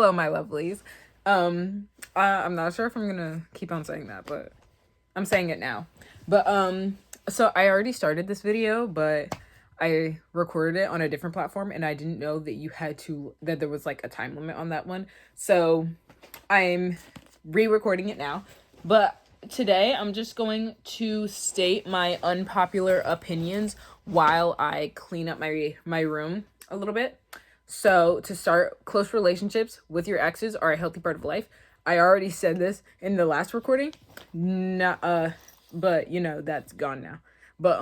Hello, my lovelies. I'm not sure if I'm gonna keep on saying that, but I'm saying it now. But so I already started this video, but I recorded it on a different platform, and I didn't know that that there was like a time limit on that one. So I'm re-recording it now. But today I'm just going to state my unpopular opinions while I clean up my room a little bit. So to start, close relationships with your exes are a healthy part of life. I already said this in the last recording. But you know, that's gone now. But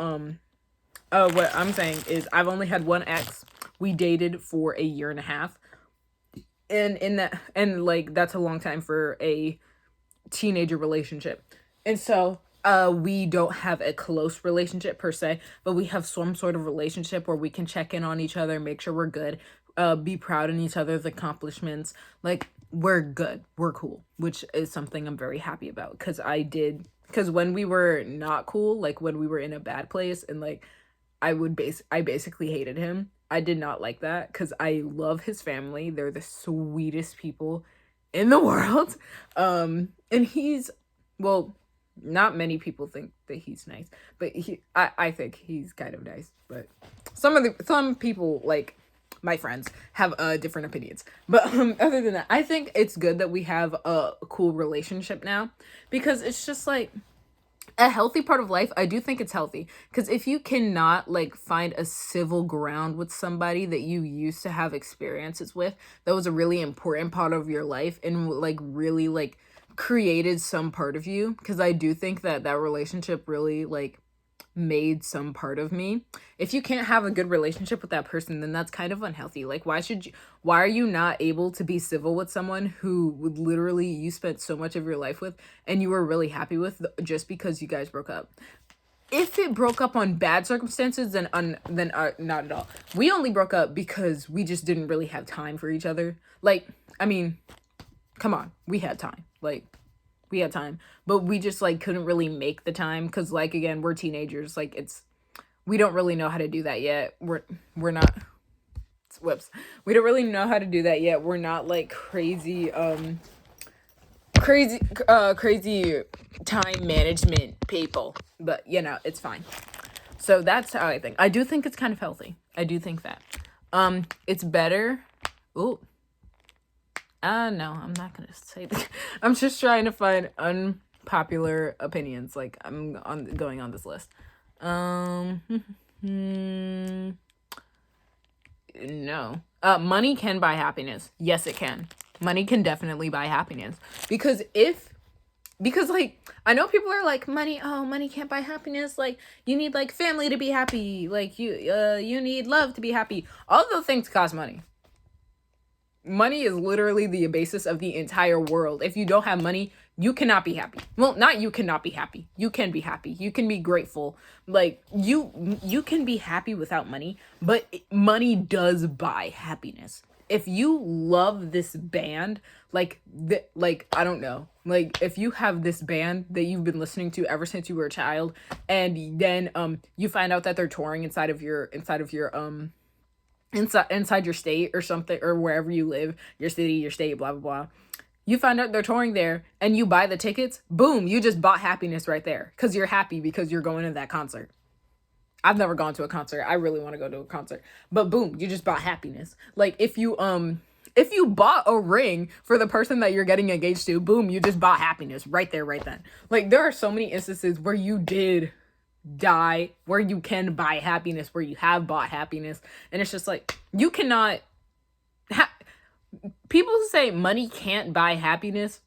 what I'm saying is I've only had one ex. We dated for a year and a half. And like that's a long time for a teenager relationship. And so we don't have a close relationship per se, but we have some sort of relationship where we can check in on each other, make sure we're good, be proud in each other's accomplishments. Like, we're good, we're cool, which is something I'm very happy about. Because when we were not cool, like when we were in a bad place, and like I basically hated him. I did not like that because I love his family. They're the sweetest people in the world. And well, not many people think that he's nice, but I think he's kind of nice. But some people, like my friends, have different opinions. But other than that, I think it's good that we have a cool relationship now, because it's just like a healthy part of life. I do think it's healthy, because if you cannot like find a civil ground with somebody that you used to have experiences with, that was a really important part of your life and like really like created some part of you, because I do think that that relationship really like made some part of me. If you can't have a good relationship with that person, then that's kind of unhealthy. Like, why are you not able to be civil with someone who would literally you spent so much of your life with and you were really happy with, just because you guys broke up? If it broke up on bad circumstances, then not at all. We only broke up because we just didn't really have time for each other. Like, I mean, come on, we had time. Like, we had time, but we just like couldn't really make the time, because like, again, we're teenagers. Like, we don't really know how to do that yet. We're not, whoops, we don't really know how to do that yet. We're not like crazy time management people, but you know, it's fine. So that's how I think. I do think it's kind of healthy. I do think that it's better. Ooh. No, I'm not gonna say that. I'm just trying to find unpopular opinions. Like, going on this list. No. Money can buy happiness. Yes, it can. Money can definitely buy happiness. Because like, I know people are like, money can't buy happiness. Like, you need like family to be happy. Like, you need love to be happy. All those things cost money. Money is literally the basis of the entire world. If you don't have money, you cannot be happy. Well, not you cannot be happy. You can be happy. You can be grateful. Like, you can be happy without money, but money does buy happiness. If you love this band, like I don't know, like if you have this band that you've been listening to ever since you were a child, and then you find out that they're touring inside of your inside your state or something, or wherever you live, your city, your state, blah blah blah. You find out they're touring there and you buy the tickets. Boom, you just bought happiness right there, because you're happy because you're going to that concert. I've never gone to a concert. I really want to go to a concert, but boom, you just bought happiness. Like, if you bought a ring for the person that you're getting engaged to, boom, you just bought happiness right there, right then. Like, there are so many instances where you did die, where you can buy happiness, where you have bought happiness, and it's just like, you cannot people say money can't buy happiness.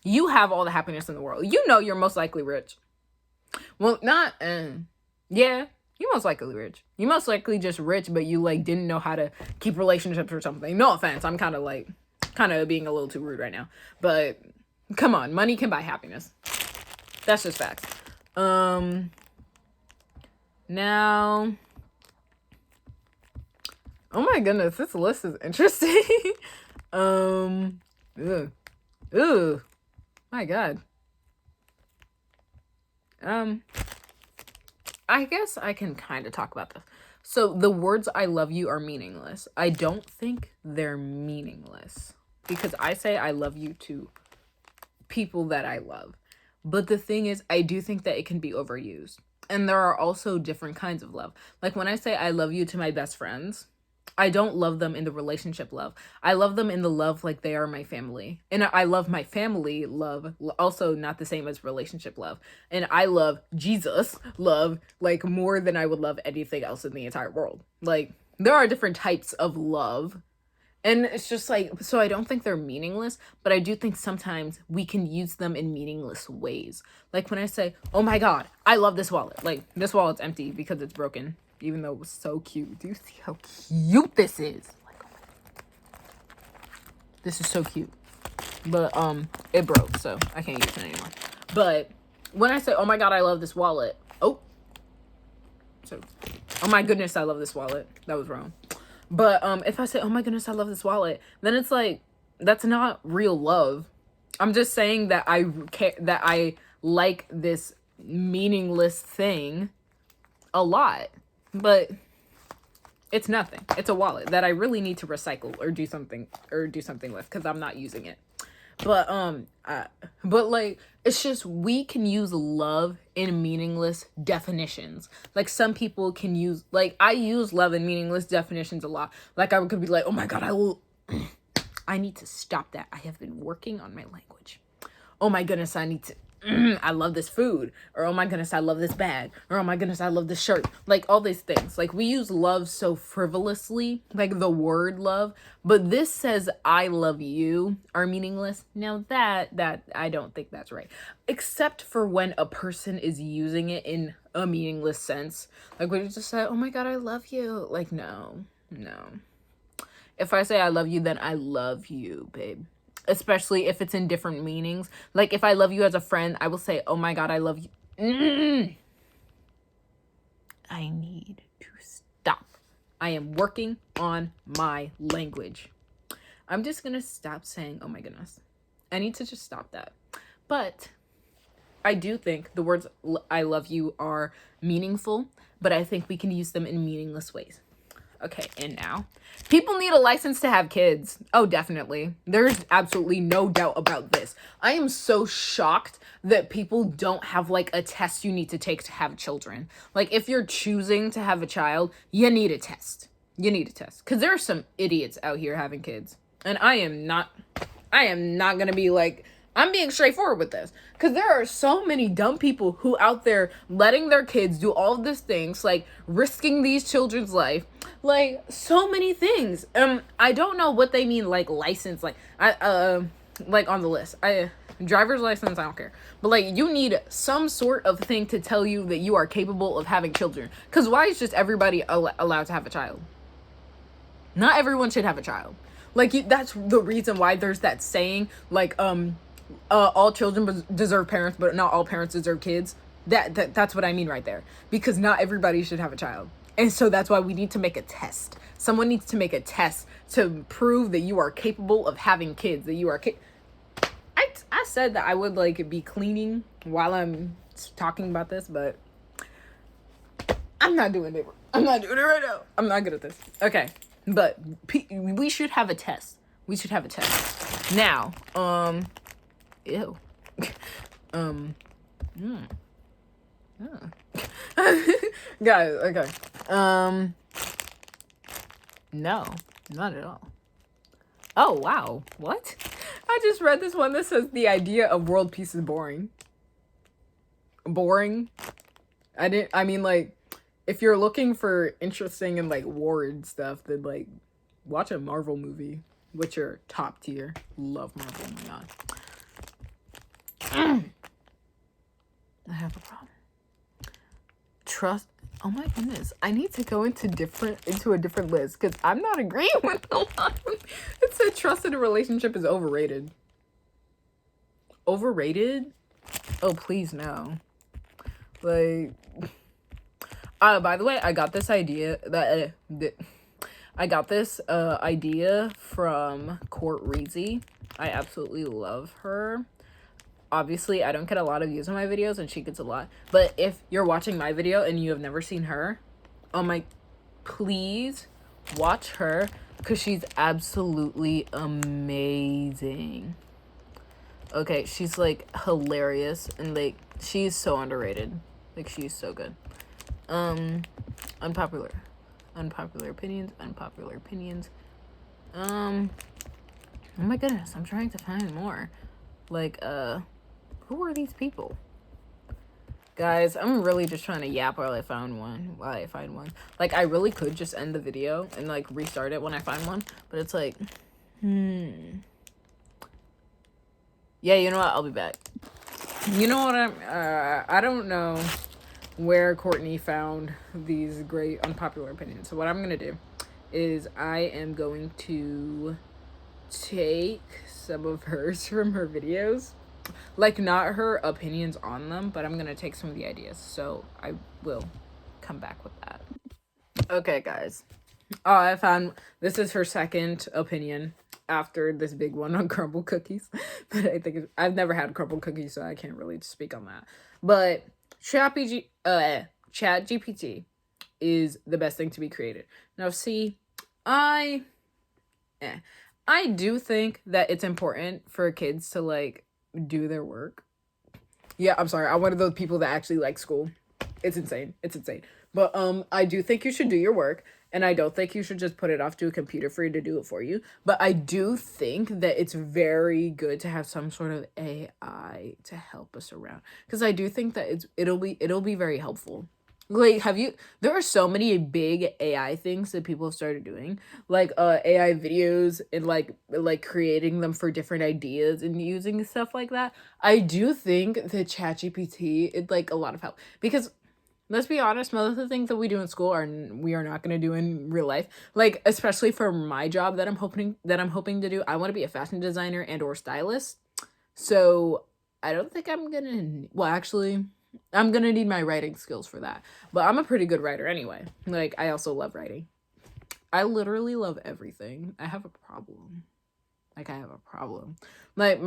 You have all the happiness in the world. You know, you're most likely rich. Well, not yeah, you're most likely rich. You most likely just rich, but you like didn't know how to keep relationships or something. No offense, I'm kind of being a little too rude right now, but come on, money can buy happiness. That's just facts. Now, oh my goodness, this list is interesting. Ooh, my God. I guess I can kind of talk about this. So the words I love you are meaningless. I don't think they're meaningless because I say I love you to people that I love. But the thing is, I do think that it can be overused. And there are also different kinds of love. Like when I say I love you to my best friends, I don't love them in the relationship love. I love them in the love like they are my family. And I love my family love, also not the same as relationship love. And I love Jesus love like more than I would love anything else in the entire world. Like there are different types of love. And it's just like, so I don't think they're meaningless, but I do think sometimes we can use them in meaningless ways. Like when I say, oh my God, I love this wallet. Like this wallet's empty because it's broken, even though it was so cute. Do you see how cute this is? Like, oh this is so cute. But it broke, so I can't use it anymore. But when I say, oh my God, I love this wallet. Oh my goodness, I love this wallet. That was wrong. But if I say, oh my goodness, I love this wallet, then it's like, that's not real love. I'm just saying that I like this meaningless thing a lot. But it's nothing. It's a wallet that I really need to recycle or do something with because I'm not using it. But like, it's just, we can use love in meaningless definitions. Like some people can use, like I use love in meaningless definitions a lot. Like I could be like, oh my God, I need to stop that. I have been working on my language. Oh my goodness, I need to, I love this food, or oh my goodness, I love this bag, or oh my goodness, I love this shirt. Like all these things. Like we use love so frivolously, like the word love, but this says I love you are meaningless. Now that I don't think that's right. Except for when a person is using it in a meaningless sense. Like when you just say, oh my God, I love you. Like no. If I say I love you, then I love you, babe. Especially if it's in different meanings. Like if I love you as a friend, I will say, oh my God, I love you. I need to stop. I am working on my language. I'm just gonna stop saying, oh my goodness. I need to just stop that. But I do think the words I love you are meaningful, but I think we can use them in meaningless ways. Okay, and now, people need a license to have kids. Oh, definitely. There's absolutely no doubt about this. I am so shocked that people don't have, like, a test you need to take to have children. Like, if you're choosing to have a child, you need a test. Because there are some idiots out here having kids. And I am not gonna be like, I'm being straightforward with this. Because there are so many dumb people who out there letting their kids do all of these things, like risking these children's life, like so many things. I don't know what they mean, like license, like like on the list. Driver's license, I don't care. But like you need some sort of thing to tell you that you are capable of having children. Because why is just everybody allowed to have a child? Not everyone should have a child. Like that's the reason why there's that saying, like all children deserve parents, but not all parents deserve kids. That's what I mean right there. Because not everybody should have a child. And so that's why we need to make a test. Someone needs to make a test to prove that you are capable of having kids, that you are I said that I would like be cleaning while I'm talking about this, but I'm not doing it. I'm not doing it right now. I'm not good at this. Okay. But we should have a test. Now, ew. Guys, okay. No, not at all. Oh, wow. What? I just read this one that says the idea of world peace is boring. Boring? I mean, like, if you're looking for interesting and, like, war and stuff, then, like, watch a Marvel movie, which are top tier. Love Marvel, oh my God. I have a problem. Trust. Oh my goodness. I need to go into a different list because I'm not agreeing with a lot of them. It said trust in a relationship is overrated. Overrated? Oh, please no. Like, by the way, I got this idea idea from Court Reezy. I absolutely love her. Obviously, I don't get a lot of views on my videos, and she gets a lot. But if you're watching my video and you have never seen her, oh my... please watch her because she's absolutely amazing. Okay, she's like hilarious and like she's so underrated. Like she's so good. Unpopular. Unpopular opinions. Oh my goodness, I'm trying to find more. Like, who are these people? Guys, I'm really just trying to yap while I find one. Like, I really could just end the video and, like, restart it when I find one. But it's like, Yeah, you know what? I'll be back. You know what? I don't know where Courtney found these great unpopular opinions. So what I'm going to do is I am going to take some of hers from her videos. Like, not her opinions on them, but I'm going to take some of the ideas. So I will come back with that. Okay, guys. I found this is her second opinion after this big one on crumble cookies. But I think I've never had crumble cookies, so I can't really speak on that. But Chat GPT is the best thing to be created. Now, see, I do think that it's important for kids to like do their work. Yeah, I'm sorry. I'm one of those people that actually like school. It's insane. But I do think you should do your work, and I don't think you should just put it off to a computer for you to do it for you. But I do think that it's very good to have some sort of AI to help us around, because I do think that it'll be very helpful. Like, there are so many big AI things that people have started doing, like AI videos and like creating them for different ideas and using stuff like that. I do think that ChatGPT is like a lot of help, because let's be honest, most of the things that we do in school we are not going to do in real life. Like, especially for my job that I'm hoping to do. I want to be a fashion designer and or stylist. So I don't think I'm gonna. Well, actually, I'm gonna need my writing skills for that. But I'm a pretty good writer anyway. Like, I also love writing. I literally love everything. I have a problem. Like,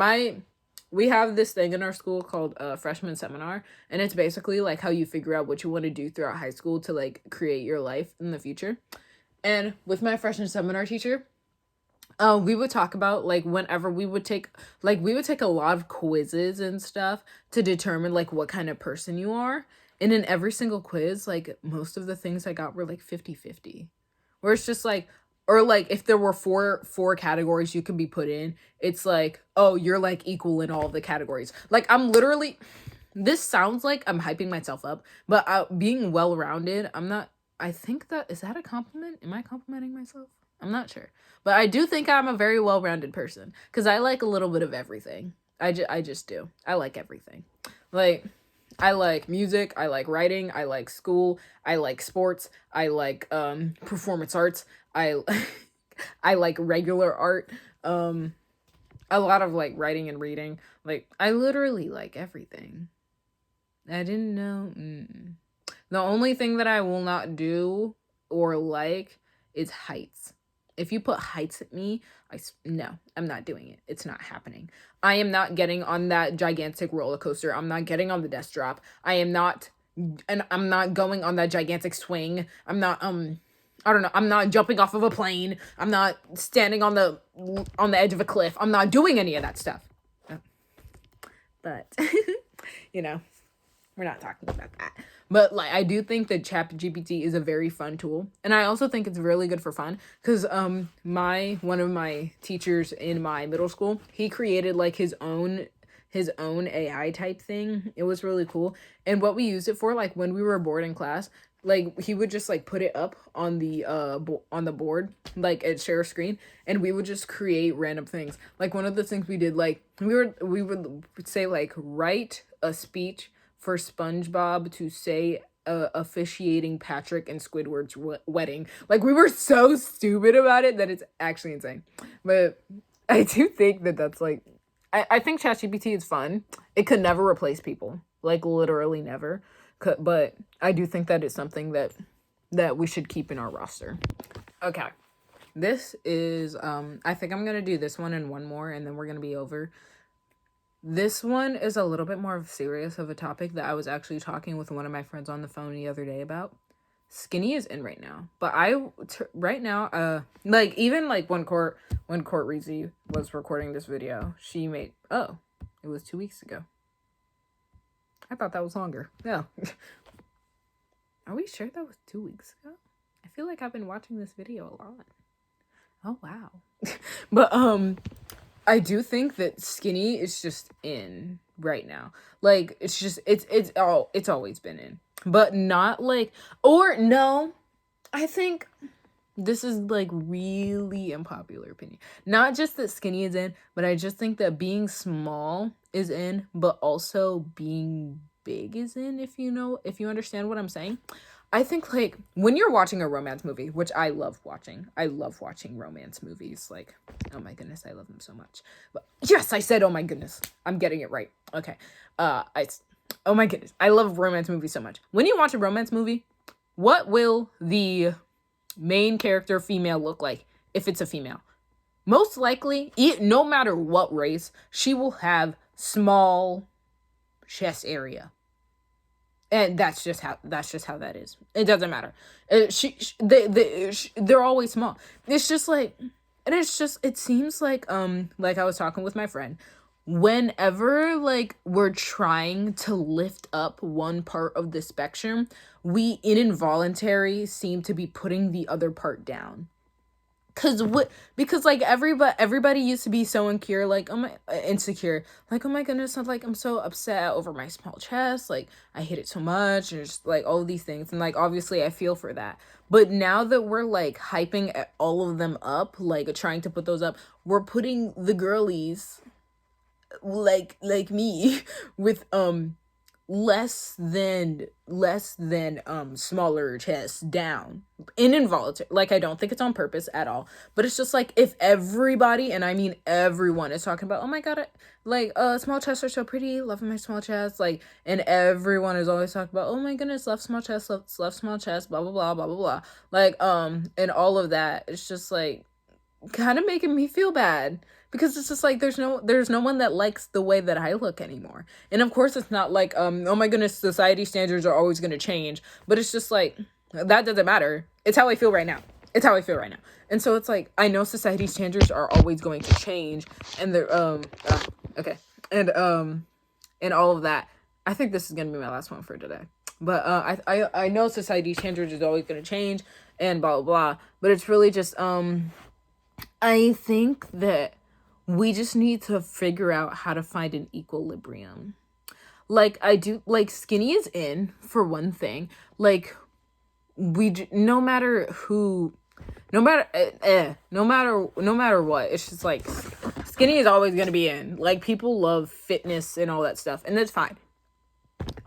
we have this thing in our school called freshman seminar, and it's basically like how you figure out what you want to do throughout high school to like create your life in the future. And with my freshman seminar teacher, we would talk about like whenever we would take a lot of quizzes and stuff to determine like what kind of person you are. And in every single quiz, like most of the things I got were like 50-50. Where it's just like, or like if there were four categories you could be put in, it's like, oh, you're like equal in all of the categories. Like, I'm literally, this sounds like I'm hyping myself up, but being well-rounded, I'm not, I think that, is that a compliment? Am I complimenting myself? I'm not sure. But I do think I'm a very well-rounded person, because I like a little bit of everything. I just do. I like everything. Like, I like music, I like writing, I like school, I like sports, I like performance arts, I I like regular art, a lot of like writing and reading. Like, I literally like everything. I didn't know. The only thing that I will not do or like is heights. If you put heights at me, no, I'm not doing it. It's not happening. I am not getting on that gigantic roller coaster. I'm not getting on the death drop. I'm not going on that gigantic swing. I'm not I don't know. I'm not jumping off of a plane. I'm not standing on the edge of a cliff. I'm not doing any of that stuff. But you know, we're not talking about that. But like, I do think that ChatGPT is a very fun tool, and I also think it's really good for fun, because one of my teachers in my middle school, he created like his own AI type thing. It was really cool. And what we used it for, like when we were bored in class, like he would just like put it up on the on the board, like at share screen, and we would just create random things. Like, one of the things we did, like we would say like, write a speech for SpongeBob to say officiating Patrick and Squidward's wedding. Like, we were so stupid about it that it's actually insane. But I do think that that's like, I think ChatGPT is fun. It could never replace people, like literally never. But I do think that is something that we should keep in our roster. Okay. This is, I think I'm going to do this one and one more, and then we're going to be over. This one is a little bit more serious of a topic that I was actually talking with one of my friends on the phone the other day about. Skinny is in right now, but right now, like even like when Court Reezy was recording this video, she made, oh, it was 2 weeks ago. I thought that was longer. No. Are we sure that was 2 weeks ago? I feel like I've been watching this video a lot. Oh wow. But I do think that Skinny is just in right now. Like it's just it's always been in. But not like, or no, I think this is like really unpopular opinion. Not just that Skinny is in, but I just think that being small is in, but also being big is in, if you understand what I'm saying. I think like when you're watching a romance movie, which I love watching romance movies. Like, oh my goodness, I love them so much. But yes, I said, oh my goodness, I'm getting it right. Okay. Oh my goodness, I love romance movies so much. When you watch a romance movie, what will the main character female look like if it's a female? Most likely, no matter what race, she will have small chest area. And that's just how that is. It doesn't matter. They're always small. It's just like, and it seems like I was talking with my friend, whenever like we're trying to lift up one part of the spectrum, we involuntarily seem to be putting the other part down. Because like everybody used to be so insecure, like, oh my goodness, I'm so upset over my small chest, like I hate it so much, and just like all these things, and like obviously I feel for that. But now that we're like hyping all of them up, like trying to put those up, we're putting the girlies like me with less than smaller chest down in involuntary. Like, I don't think it's on purpose at all, but it's just like if everybody, and I mean everyone, is talking about, oh my god, small chests are so pretty, loving my small chest, like, and everyone is always talking about, oh my goodness, love small chest, love small chest, blah blah blah blah blah blah, like and all of that, it's just like kind of making me feel bad. Because it's just like there's no one that likes the way that I look anymore. And of course it's not like oh my goodness, society standards are always going to change, but it's just like that doesn't matter. It's how I feel right now. And so it's like I know society standards are always going to change, and they're okay. And all of that. I think this is going to be my last one for today. But I know society standards is always going to change and blah blah blah, but it's really just I think that we just need to figure out how to find an equilibrium. Like, I do, like, Skinny is in, for one thing. Like, no matter what, it's just like, Skinny is always gonna be in. Like, people love fitness and all that stuff, and that's fine.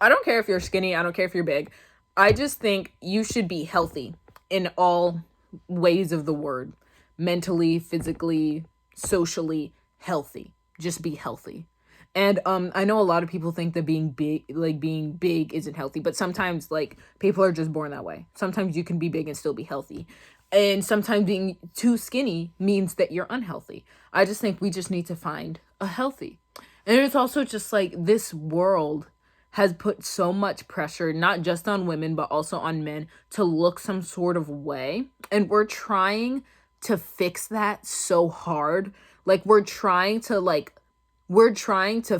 I don't care if you're skinny, I don't care if you're big. I just think you should be healthy in all ways of the word. Mentally, physically, socially healthy. Just be healthy. And I know a lot of people think that being big isn't healthy, but sometimes like people are just born that way. Sometimes you can be big and still be healthy. And sometimes being too skinny means that you're unhealthy. I just think we just need to find a healthy. And it's also just like this world has put so much pressure, not just on women, but also on men to look some sort of way. And we're trying to fix that so hard. Like we're trying to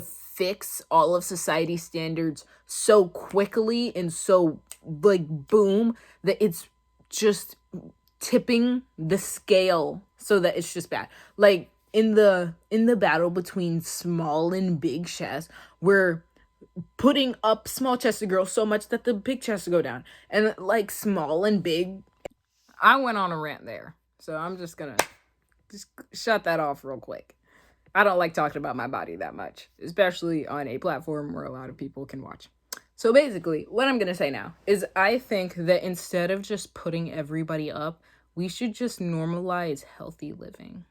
fix all of society standards so quickly and so like boom that it's just tipping the scale so that it's just bad. Like in the battle between small and big chests, we're putting up small chested girls so much that the big chests go down, and like small and big. I went on a rant there. So I'm just gonna shut that off real quick. I don't like talking about my body that much, especially on a platform where a lot of people can watch. So basically, what I'm gonna say now is I think that instead of just putting everybody up, we should just normalize healthy living.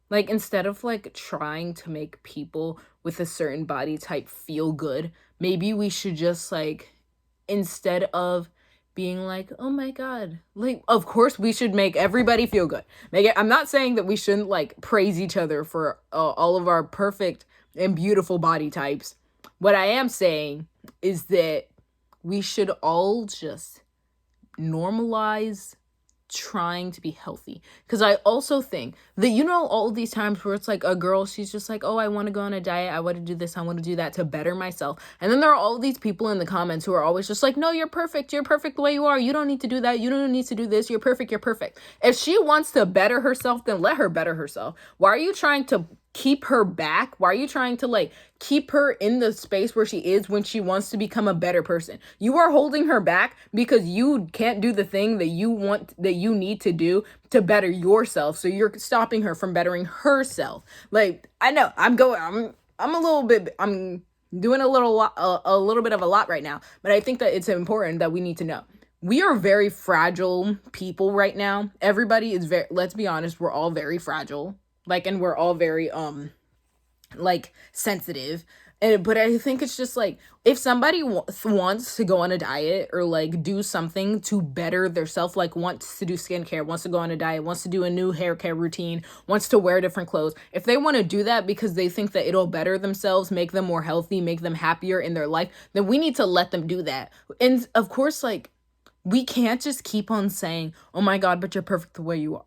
Like, instead of like trying to make people with a certain body type feel good, maybe we should just like, instead of being like, oh my god, like, of course we should make everybody feel good. I'm not saying that we shouldn't like praise each other for all of our perfect and beautiful body types. What I am saying is that we should all just normalize trying to be healthy. Because I also think that, you know, all these times where it's like a girl, she's just like, oh, I want to go on a diet, I want to do this, I want to do that to better myself. And then there are all these people in the comments who are always just like, no, you're perfect the way you are, you don't need to do that, you don't need to do this, you're perfect. If she wants to better herself, then let her better herself. Why are you trying to keep her back? Why are you trying to like keep her in the space where she is when she wants to become a better person? You are holding her back because you can't do the thing that you need to do to better yourself. So you're stopping her from bettering herself. Like, I know I'm doing a little bit of a lot right now, but I think that it's important that we need to know. We are very fragile people right now. Everybody is let's be honest, we're all very fragile. Like, and we're all very, like, sensitive. But I think it's just, like, if somebody wants to go on a diet or, like, do something to better their self, like, wants to do skincare, wants to go on a diet, wants to do a new hair care routine, wants to wear different clothes, if they want to do that because they think that it'll better themselves, make them more healthy, make them happier in their life, then we need to let them do that. And, of course, like, we can't just keep on saying, oh, my God, but you're perfect the way you are.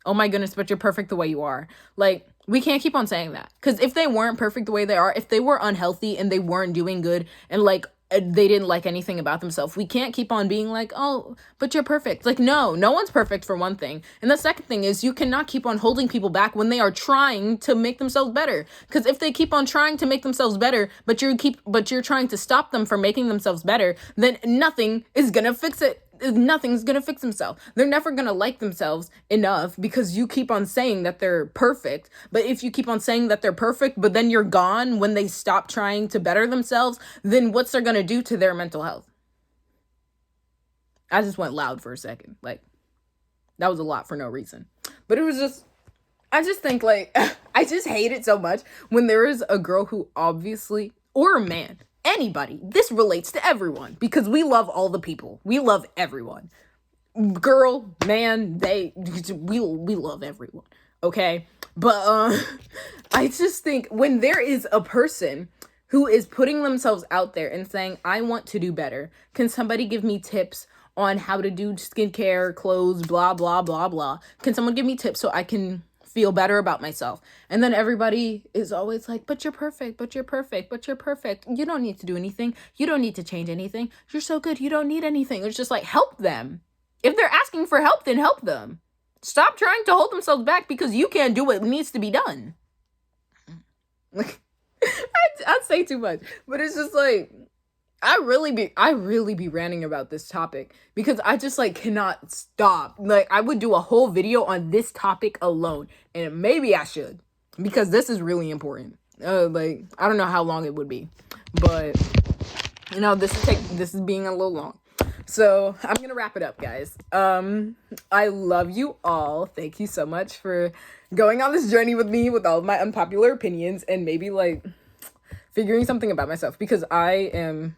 Oh my goodness, but you're perfect the way you are. Like, we can't keep on saying that. Because if they weren't perfect the way they are, if they were unhealthy and they weren't doing good and, like, they didn't like anything about themselves, we can't keep on being like, oh, but you're perfect. Like, no one's perfect, for one thing. And the second thing is, you cannot keep on holding people back when they are trying to make themselves better. Because if they keep on trying to make themselves better, but you're trying to stop them from making themselves better, then nothing is gonna fix it. Nothing's gonna fix themselves. They're never gonna like themselves enough because you keep on saying that they're perfect. But if you keep on saying that they're perfect, but then you're gone when they stop trying to better themselves, then what's they're gonna do to their mental health? I just went loud for a second. Like, that was a lot for no reason. But it was just, I just think, like, I just hate it so much when there is a girl who obviously, or a man, anybody, this relates to everyone because we love all the people. We love everyone. Girl, man, we love everyone. Okay? But I just think when there is a person who is putting themselves out there and saying, I want to do better, can somebody give me tips on how to do skincare, clothes, blah, blah, blah, blah? Can someone give me tips so I can feel better about myself? And then everybody is always like, but you're perfect, but you're perfect, but you're perfect. You don't need to do anything. You don't need to change anything. You're so good. You don't need anything. It's just like, help them. If they're asking for help, then help them. Stop trying to hold themselves back because you can't do what needs to be done. I'd say too much, but it's just like, I really be ranting about this topic because I just, like, cannot stop. Like, I would do a whole video on this topic alone, and maybe I should because this is really important. Like, I don't know how long it would be, but you know, this is being a little long. So I'm gonna wrap it up, guys. I love you all. Thank you so much for going on this journey with me with all of my unpopular opinions and maybe, like, figuring something about myself because I am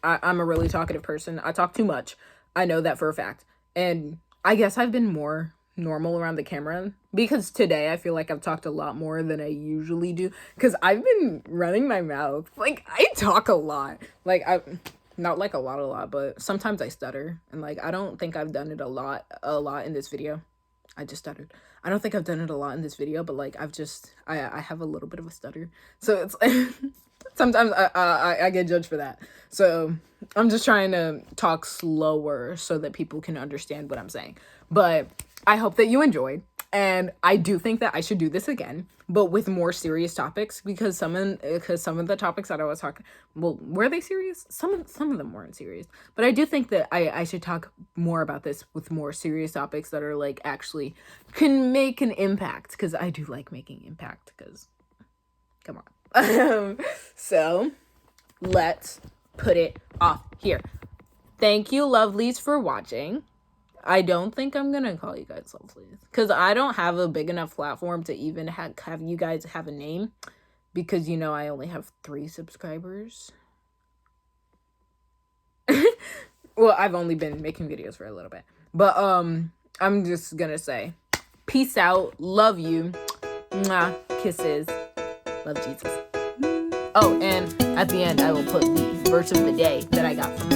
I'm a really talkative person. I talk too much. I know that for a fact. And I guess I've been more normal around the camera because today I feel like I've talked a lot more than I usually do because I've been running my mouth. Like, I talk a lot. Like, not like a lot, but sometimes I stutter. And, like, I don't think I've done it a lot in this video. I just stuttered. I don't think I've done it a lot in this video, but, like, I have a little bit of a stutter. So it's sometimes I get judged for that. So I'm just trying to talk slower so that people can understand what I'm saying. But I hope that you enjoyed. And I do think that I should do this again, but with more serious topics because some of the topics that I was talking, well, were they serious? Some of them weren't serious. But I do think that I should talk more about this with more serious topics that are, like, actually can make an impact because I do like making impact because, come on. So let's put it off here. Thank you, lovelies, for watching. I don't think I'm gonna call you guys lovelies because I don't have a big enough platform to even have you guys have a name because, you know, I only have 3 subscribers. Well, I've only been making videos for a little bit, but I'm just gonna say peace out, love you, mwah, kisses, love Jesus. Oh, and at the end I will put the verse of the day that I got from